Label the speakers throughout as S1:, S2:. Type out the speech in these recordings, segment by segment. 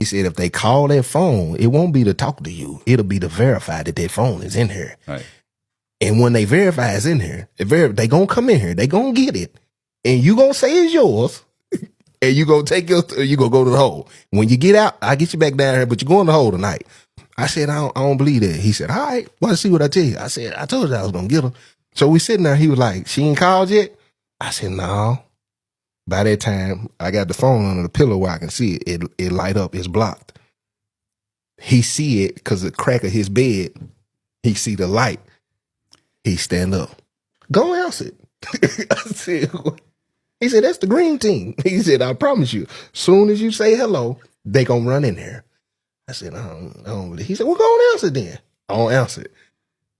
S1: He said, if they call that phone, it won't be to talk to you. It'll be to verify that that phone is in here.
S2: Right.
S1: And when they verify it's in here, they going to come in here. They going to get it. And you going to say it's yours. And you going to take you going to go to the hole. When you get out, I'll get you back down here, but you're going to the hole tonight. I said, I don't believe that. He said, all right, well, let's see what I tell you. I said, I told you I was going to get her. So we sitting there. He was like, she ain't called yet? I said, no. By that time, I got the phone under the pillow where I can see it. It light up. It's blocked. He see it because the crack of his bed, he see the light. He stand up. Go answer it. I said, he said, that's the green team. He said, I promise you, soon as you say hello, they going to run in there. I said, I don't believe. He said, well, go on answer then. I don't answer it.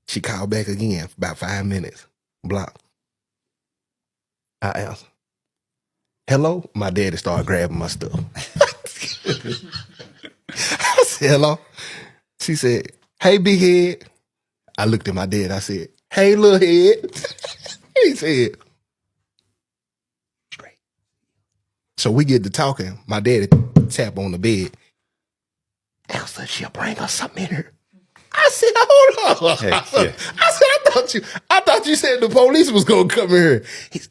S1: She called back again for about 5 minutes. Block. I answered. Hello? My daddy started grabbing my stuff. I said, hello? She said, hey, big head. I looked at my dad. I said, hey, little head. He said, straight. So we get to talking. My daddy tap on the bed. Elsa, she'll bring us something in here. I said, hold on.
S2: Heck yeah.
S1: I said, I thought you said the police was gonna come in here. He's,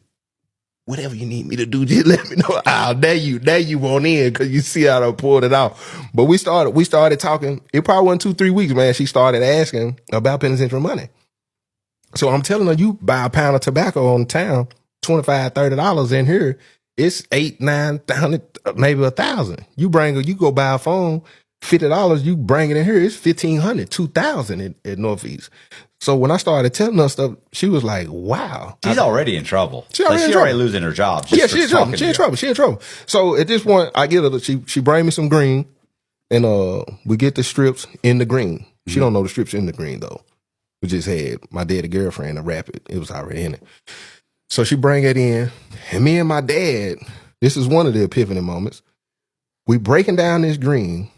S1: whatever you need me to do, just let me know. Now you won't in because you see how I pulled it out. But we started talking. It probably wasn't 2-3 weeks, man. She started asking about penitentiary money. So I'm telling her, you buy a pound of tobacco on town, $25, $30 in here. It's $8,000, $9,000, maybe $1,000. You go buy a phone, $50, you bring it in here, it's $1,500, $2,000 at Northeast. So when I started telling her stuff, she was like, wow.
S2: She's already in trouble. She's already losing her job.
S1: Yeah, she's in trouble. She in trouble. So at this point, I get her, she bring me some green, and we get the strips in the green. She don't know the strips in the green, though. We just had my daddy girlfriend to wrap it. It was already in it. So she bring it in, and me and my dad, this is one of the epiphany moments. We breaking down this green.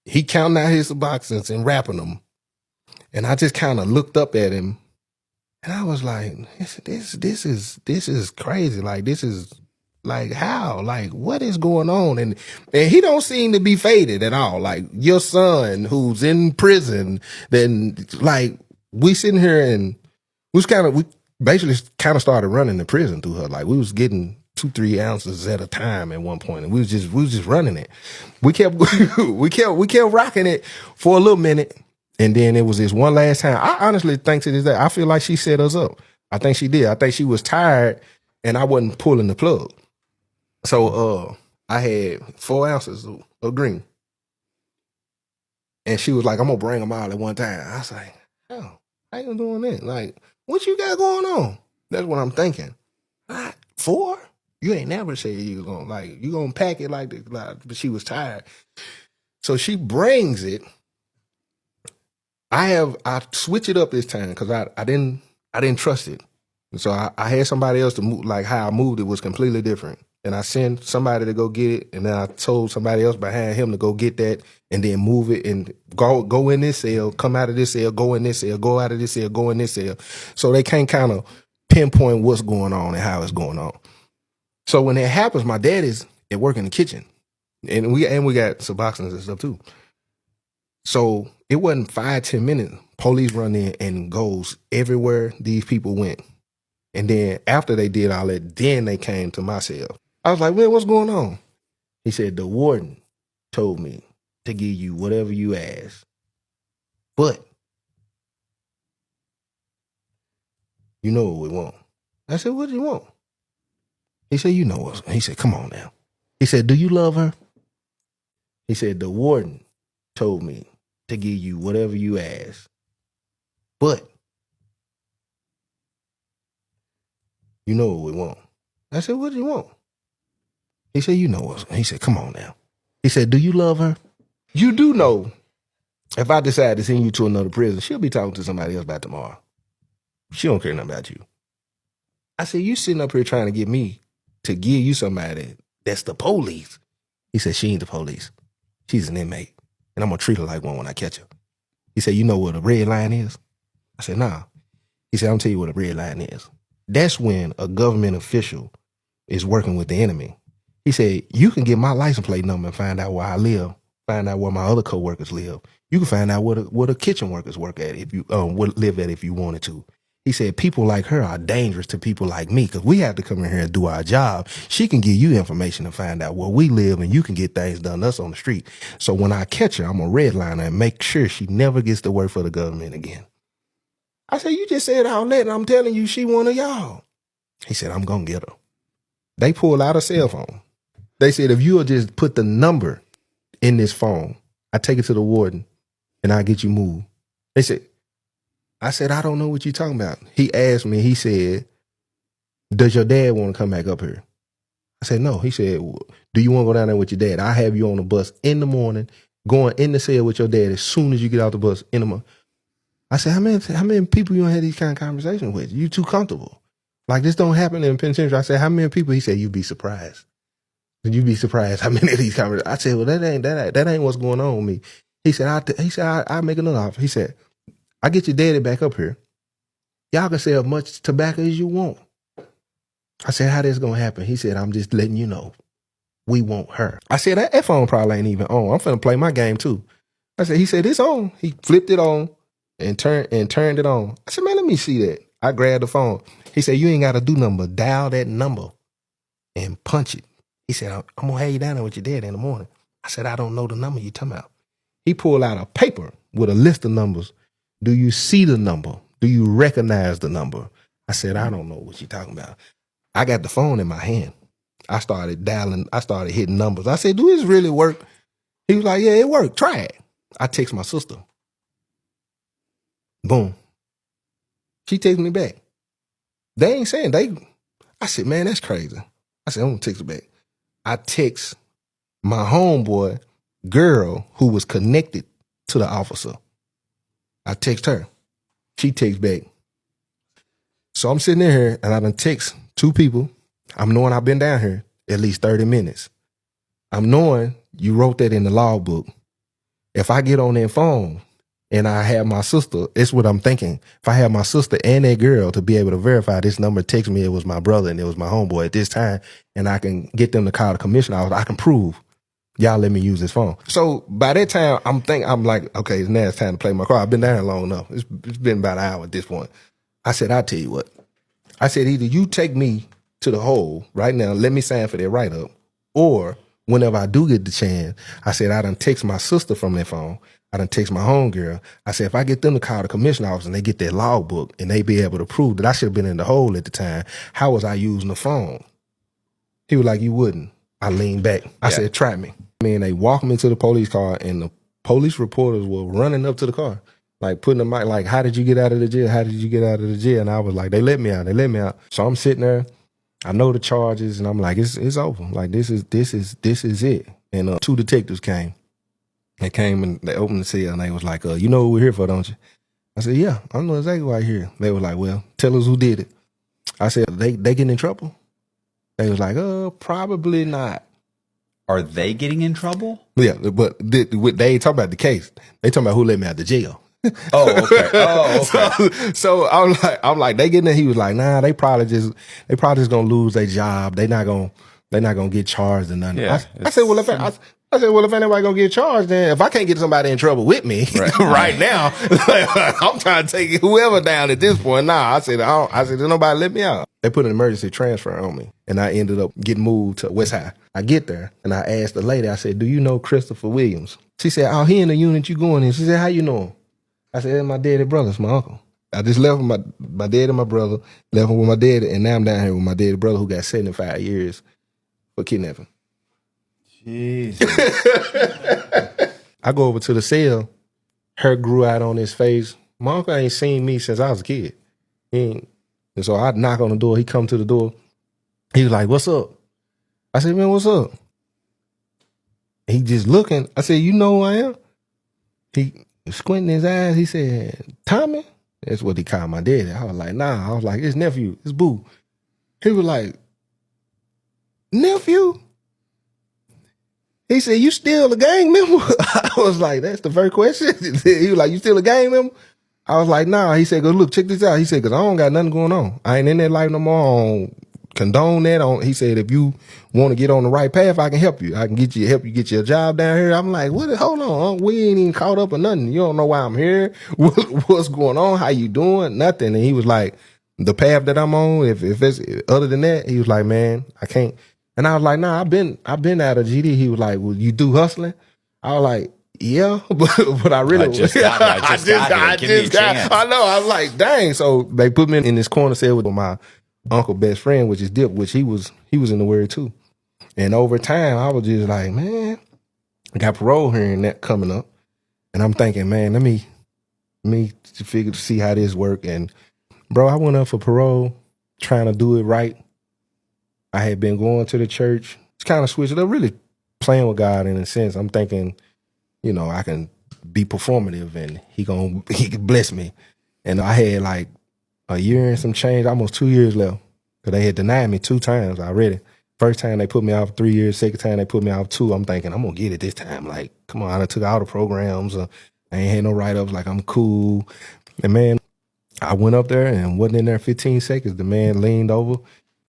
S1: He counting out his boxes and wrapping them. And I just kind of looked up at him, and I was like, this is crazy. Like, this is like, how? Like, what is going on? And he don't seem to be faded at all. Like, your son who's in prison, then like, we sitting here and we basically kind of started running the prison through her. Like, we was getting 2-3 ounces at a time at one point, and we was just running it. We kept rocking it for a little minute, and then it was this one last time. I honestly think to this day, I feel like she set us up. I think she did. I think she was tired, and I wasn't pulling the plug. So I had 4 ounces of green, and she was like, "I'm gonna bring them all at one time." I was like, "Oh, how you doing that? Like, what you got going on?" That's what I'm thinking. 4? You ain't never said you gonna pack it like this. But she was tired. So she brings it. I switch it up this time because I didn't trust it. And so I had somebody else to move, like how I moved it was completely different. And I sent somebody to go get it, and then I told somebody else behind him to go get that and then move it and go in this cell, come out of this cell, go in this cell, go out of this cell, go in this cell. So they can't kind of pinpoint what's going on and how it's going on. So when it happens, my dad is at work in the kitchen, and we got Suboxones and stuff too. So it wasn't 5-10 minutes. Police run in and goes everywhere these people went. And then after they did all that, then they came to my cell. I was like, man, what's going on? He said, the warden told me to give you whatever you ask. But you know what we want. I said, what do you want? He said, you know what? He said, come on now. He said, do you love her? He said, the warden told me to give you whatever you ask. But you know what we want. I said, what do you want? He said, you know what? He said, come on now. He said, do you love her? You do know if I decide to send you to another prison, she'll be talking to somebody else about tomorrow. She don't care nothing about you. I said, you sitting up here trying to get me to give you somebody that's the police. He said, she ain't the police. She's an inmate. And I'm going to treat her like one when I catch her. He said, you know what a red line is? I said, nah. He said, I'm going to tell you what a red line is. That's when a government official is working with the enemy. He said, you can get my license plate number and find out where I live, find out where my other coworkers live. You can find out where the kitchen workers work at if you would live at if you wanted to. He said, people like her are dangerous to people like me because we have to come in here and do our job. She can give you information to find out where we live and you can get things done to us on the street. So when I catch her, I'm a redline her and make sure she never gets to work for the government again. I said, you just said all that and I'm telling you she one of y'all. He said, I'm going to get her. They pulled out a cell phone. They said, if you'll just put the number in this phone, I take it to the warden and I get you moved. They said, I said, I don't know what you're talking about. He asked me, he said, does your dad want to come back up here? I said, no. He said, do you want to go down there with your dad? I'll have you on the bus in the morning, going in the cell with your dad as soon as you get out the bus in the morning. I said, how many people you don't have these kind of conversations with? You too comfortable. Like this don't happen in penitentiary. I said, how many people? He said, you'd be surprised. You'd be surprised how many of these conversations. I said, well, that ain't what's going on with me. He said, I'll make another offer. He said, I get your daddy back up here. Y'all can sell as much tobacco as you want. I said, how this gonna happen? He said, I'm just letting you know. We want her. I said, that phone probably ain't even on. I'm finna play my game too. He said, it's on. He flipped it on and turned it on. I said, man, let me see that. I grabbed the phone. He said, you ain't gotta do nothing but dial that number and punch it. He said, I'm gonna have you down there with your dad in the morning. I said, I don't know the number you talking about. He pulled out a paper with a list of numbers. Do you see the number? Do you recognize the number? I said, I don't know what you're talking about. I got the phone in my hand. I started dialing. I started hitting numbers. I said, do this really work? He was like, yeah, it worked. Try it. I text my sister. Boom. She texts me back. They ain't saying I said, man, that's crazy. I said, I'm going to text her back. I text my homeboy girl who was connected to the officer. I text her. She texts back. So I'm sitting in here and I done text two people. I'm knowing I've been down here at least 30 minutes. I'm knowing you wrote that in the logbook. If I get on that phone and I have my sister, it's what I'm thinking. If I have my sister and that girl to be able to verify this number, text me it was my brother and it was my homeboy at this time, and I can get them to call the commissioner office, I can prove y'all let me use this phone. So by that time, I'm like, okay, now it's time to play my card. I've been down here long enough. It's been about an hour at this point. I said, I'll tell you what. I said, either you take me to the hole right now, let me sign for that write-up, or whenever I do get the chance, I said, I done text my sister from that phone. I done text my homegirl. I said, if I get them to call the commissioner office and they get that logbook and they be able to prove that I should have been in the hole at the time, how was I using the phone? He was like, you wouldn't. I leaned back. I said, try me. Man, they walked me to the police car and the police reporters were running up to the car, like putting the mic, like, how did you get out of the jail? How did you get out of the jail? And I was like, they let me out. They let me out. So I'm sitting there. I know the charges and I'm like, it's over. Like, this is it. And two detectives came. They came and they opened the cell and they was like, you know what we're here for, don't you? I said, yeah, I know exactly why I'm here. They were like, well, tell us who did it. I said, they getting in trouble? They was like, probably not.
S2: Are they getting in trouble?
S1: Yeah, but they ain't talking about the case. They talking about who let me out the jail.
S2: Oh, okay.
S1: So I'm like, they getting it. He was like, nah, they probably just gonna lose their job. They not gonna get charged or nothing. Yeah, I said, well, if anybody gonna get charged, then if I can't get somebody in trouble with me right now, I'm trying to take whoever down at this point. Nah, I said, there's nobody let me out. They put an emergency transfer on me, and I ended up getting moved to West High. I get there, and I asked the lady, I said, do you know Christopher Williams? She said, oh, he in the unit you going in. She said, how you know him? I said, that's my daddy brother. It's my uncle. I just left with my dad and my brother, left with my dad, and now I'm down here with my daddy brother who got 75 years for kidnapping.
S2: Jesus.
S1: I go over to the cell. Hair grew out on his face. My uncle ain't seen me since I was a kid. And so I knock on the door. He come to the door. He was like, what's up? I said, man, what's up? He just looking. I said, you know who I am? He squinting his eyes. He said, Tommy? That's what he called my daddy. I was like, nah. I was like, it's nephew. It's Boo. He was like, nephew? He said, you still a gang member? I was like, that's the first question. He was like, you still a gang member? I was like, nah. He said, go look, check this out. He said, because I don't got nothing going on. I ain't in that life no more. condone that. He said, if you want to get on the right path, I can help you. I can help you get your job down here. I'm like, what? Hold on, we ain't even caught up or nothing. You don't know why I'm here. What's going on? How you doing? Nothing. And he was like, the path that I'm on, if it's other than that, he was like, man, I can't. And I was like, nah, I've been out of GD. He was like, well, you do hustling? I was like, yeah, but I really
S2: I just got here. Give me a chance.
S1: I know. I was like, dang. So they put me in this corner cell with my uncle best friend, which is Dip, which he was in the word too. And over time, I was just like, man, I got parole here and that coming up, and I'm thinking, man, let me figure to see how this work. And bro, I went up for parole, trying to do it right. I had been going to the church. It's kind of switched it up, really playing with God in a sense. I'm thinking, you know, I can be performative and he can bless me. And I had like a year and some change, almost 2 years left. Because they had denied me 2 times already. First time they put me out for 3 years. Second time they put me out for 2. I'm thinking, I'm going to get it this time. Like, come on, I took all the programs. I ain't had no write-ups. Like, I'm cool. And man, I went up there and wasn't in there 15 seconds. The man leaned over.